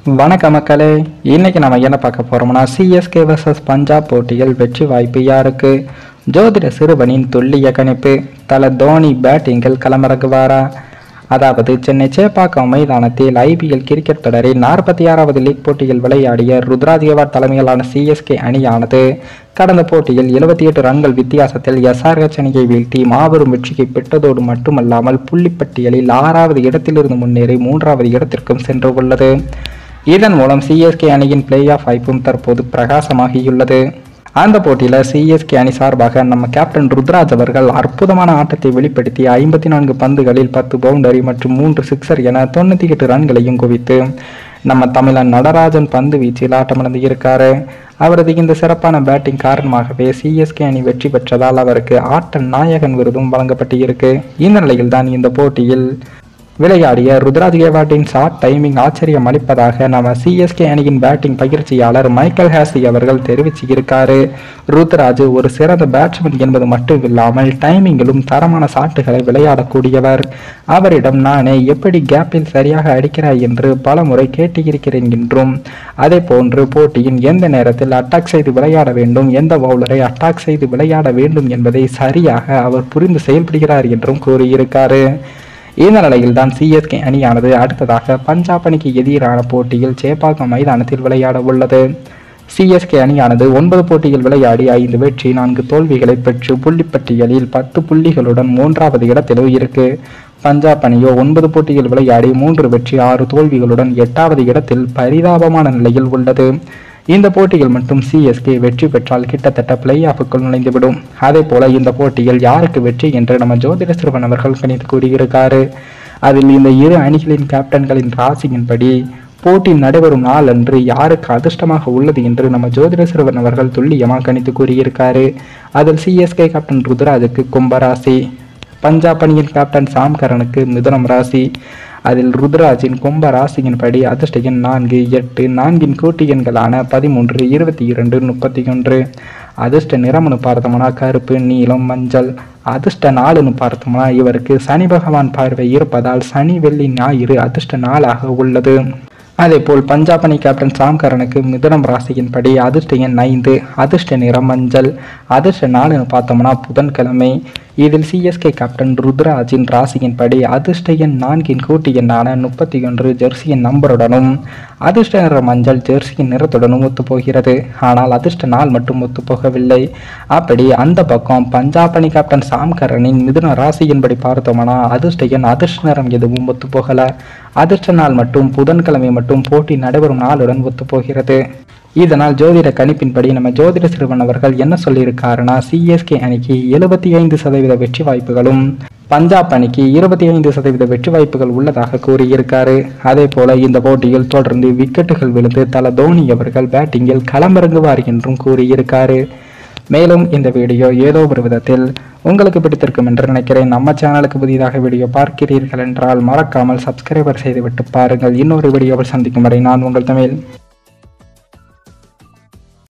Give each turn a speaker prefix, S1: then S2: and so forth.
S1: வணக்கம் மக்களே. இன்னைக்கு நம்ம என்ன பார்க்க போறோம்னா சிஎஸ்கே வர்சஸ் பஞ்சாப் போட்டியில் வெற்றி வாய்ப்பு யாருக்கு? ஜோதிட சிறுவனின் துல்லிய கணிப்பு. தல தோனி பேட்டிங்கில் களமிறங்குவாரா? அதாவது சென்னை சேப்பாக்கம் மைதானத்தில் ஐபிஎல் கிரிக்கெட் தொடரில் 46வது லீக் போட்டியில் விளையாடிய ருத்ராஜ் கேவாட் தலைமையிலான சிஎஸ்கே அணியானது கடந்த போட்டியில் 78 ரன்கள் வித்தியாசத்தில் எஸ்ஆர்ஹெச் அணியை வீழ்த்தி மாபெரும் வெற்றியை பெற்றதோடு மட்டுமல்லாமல் புள்ளிப்பட்டியலில் 6வது இடத்திலிருந்து முன்னேறி 3வது இடத்திற்கும் சென்று உள்ளது. இதன் மூலம் சிஎஸ்கே அணியின் பிளே ஆஃப் வாய்ப்பும் தற்போது பிரகாசமாகியுள்ளது. அந்த போட்டியில் சிஎஸ்கே அணி சார்பாக நம்ம கேப்டன் ருத்ராஜ் அவர்கள் அற்புதமான ஆட்டத்தை வெளிப்படுத்தி 54 பந்துகளில் 10 பவுண்டரி மற்றும் 3 சிக்ஸர் என 98 ரன்களையும் குவித்து நம்ம தமிழன் நடராஜன் பந்து வீச்சில் ஆட்டமிழந்து இருக்காரு. அவரது இந்த சிறப்பான பேட்டிங் காரணமாகவே சிஎஸ்கே அணி வெற்றி பெற்றதால் அவருக்கு ஆட்ட நாயகன் விருதும் வழங்கப்பட்டு இருக்கு. இந்த நிலையில் தான் இந்த போட்டியில் விளையாடிய ருத்ராஜ் கேவாட்டின் ஷார்ட் டைமிங் ஆச்சரியம் அளிப்பதாக நம்ம சிஎஸ்கே அணியின் பேட்டிங் பயிற்சியாளர் மைக்கேல் ஹாசி அவர்கள் தெரிவிச்சிருக்காரு. ருத்ராஜ் ஒரு சிறந்த பேட்ஸ்மேன் என்பது மட்டும் இல்லாமல் டைமிங்கிலும் தரமான ஷாட்டுகளை விளையாடக்கூடியவர். அவரிடம் நானே எப்படி கேப்பில் சரியாக அடிக்கிறாய் என்று பல முறை கேட்டிருக்கிறேன் என்றும், அதே போன்று போட்டியின் எந்த நேரத்தில் அட்டாக் செய்து விளையாட வேண்டும், எந்த பவுலரை அட்டாக் செய்து விளையாட வேண்டும் என்பதை சரியாக அவர் புரிந்து செயல்படுகிறார் என்றும் கூறியிருக்காரு. இந்த நிலையில் தான் சிஎஸ்கே அணியானது அடுத்ததாக பஞ்சாப் அணிக்கு எதிரான போட்டியில் சேப்பாக்கம் மைதானத்தில் விளையாட உள்ளது. சிஎஸ்கே அணியானது 9 போட்டியில் விளையாடி 5 வெற்றி 4 தோல்விகளை பெற்று புள்ளிப்பட்டியலில் 10 புள்ளிகளுடன் 3வது இடத்திலும் இருக்கு. பஞ்சாப் அணியோ 9 போட்டியில் விளையாடி 3 வெற்றி 6 தோல்விகளுடன் 8வது இடத்தில் பரிதாபமான நிலையில் உள்ளது. இந்த போட்டியில் மட்டும் சிஎஸ்கே வெற்றி பெற்றால் கிட்டத்தட்ட பிளே ஆஃபுக்குள் நுழைந்துவிடும். அதே போல இந்த போட்டியில் யாருக்கு வெற்றி என்று நம்ம ஜோதிட சிறுவன் அவர்கள் கணித்து கூறியிருக்காரு. அதில் இந்த இரு அணிகளின் கேப்டன்களின் ராசியின்படி போட்டி நடைபெறும் நாள் அன்று யாருக்கு அதிர்ஷ்டமாக உள்ளது என்று நம்ம ஜோதிட சிறுவன் அவர்கள் துல்லியமாக கணித்து கூறியிருக்காரு. அதில் சிஎஸ்கே கேப்டன் ருத்ராஜுக்கு கும்பராசி, பஞ்சாப் அணியின் கேப்டன் சாம் கரனுக்கு மிதுனம் ராசி. அதில் ருத்ராஜின் கும்ப ராசியின்படி அதிர்ஷ்ட எண் 4, 8, 4 கூட்டு எண்களான 13, 22, 31. அதிர்ஷ்ட நிறம்னு பார்த்தோம்னா கருப்பு, நீலம், மஞ்சள். அதிர்ஷ்ட நாளுன்னு பார்த்தோம்னா இவருக்கு சனி பகவான் பார்வை இருப்பதால் சனி, வெள்ளி, ஞாயிறு அதிர்ஷ்ட நாளாக உள்ளது. அதே போல் பஞ்சாப் அணி கேப்டன் சாம் கரனுக்கு மிதுனம் ராசியின்படி அதிர்ஷ்ட எண் 5, அதிர்ஷ்ட நிறம் மஞ்சள். அதிர்ஷ்ட நாளுன்னு பார்த்தோம்னா புதன்கிழமை. இதில் சிஎஸ்கே கேப்டன் ருத்ராஜின் ராசியின்படி அதிர்ஷ்ட எண் 4 கூட்டு எண்ணான 31 ஜெர்சியின் நம்பருடனும் அதிர்ஷ்ட நிற மஞ்சள் ஜெர்சியின் நிறத்துடனும் ஒத்துப்போகிறது. ஆனால் அதிர்ஷ்ட நாள் மட்டும் ஒத்துப்போகவில்லை. அப்படி அந்த பக்கம் பஞ்சாப் அணி கேப்டன் சாம் கரனின் மிதுன ராசியின்படி பார்த்தோம்னா அதிர்ஷ்ட எண் அதிர்ஷ்ட நிறம் எதுவும் ஒத்துப்போகல. அதிர்ஷ்ட நாள் மட்டும் புதன்கிழமை மட்டும் போட்டி நடைபெறும் நாளுடன் ஒத்துப்போகிறது. இதனால் ஜோதிட கணிப்பின்படி நம்ம ஜோதிட சிறுவன் அவர்கள் என்ன சொல்லியிருக்காருன்னா சிஎஸ்கே அணிக்கு 75% வெற்றி வாய்ப்புகளும் பஞ்சாப் அணிக்கு 25% வெற்றி வாய்ப்புகள் உள்ளதாக கூறியிருக்காரு. அதே போல இந்த போட்டியில் தொடர்ந்து விக்கெட்டுகள் விழுந்து தல தோனி அவர்கள் பேட்டிங்கில் களமிறங்குவார் என்றும் கூறியிருக்காரு. மேலும் இந்த வீடியோ ஏதோ ஒரு விதத்தில் உங்களுக்கு பிடித்திருக்கும் என்று நினைக்கிறேன். நம்ம சேனலுக்கு புதிதாக வீடியோ பார்க்கிறீர்கள் என்றால் மறக்காமல் சப்ஸ்கிரைபர் செய்துவிட்டு பாருங்கள். இன்னொரு வீடியோவில் சந்திக்கும் வரை நான் உங்கள் தமிழ்.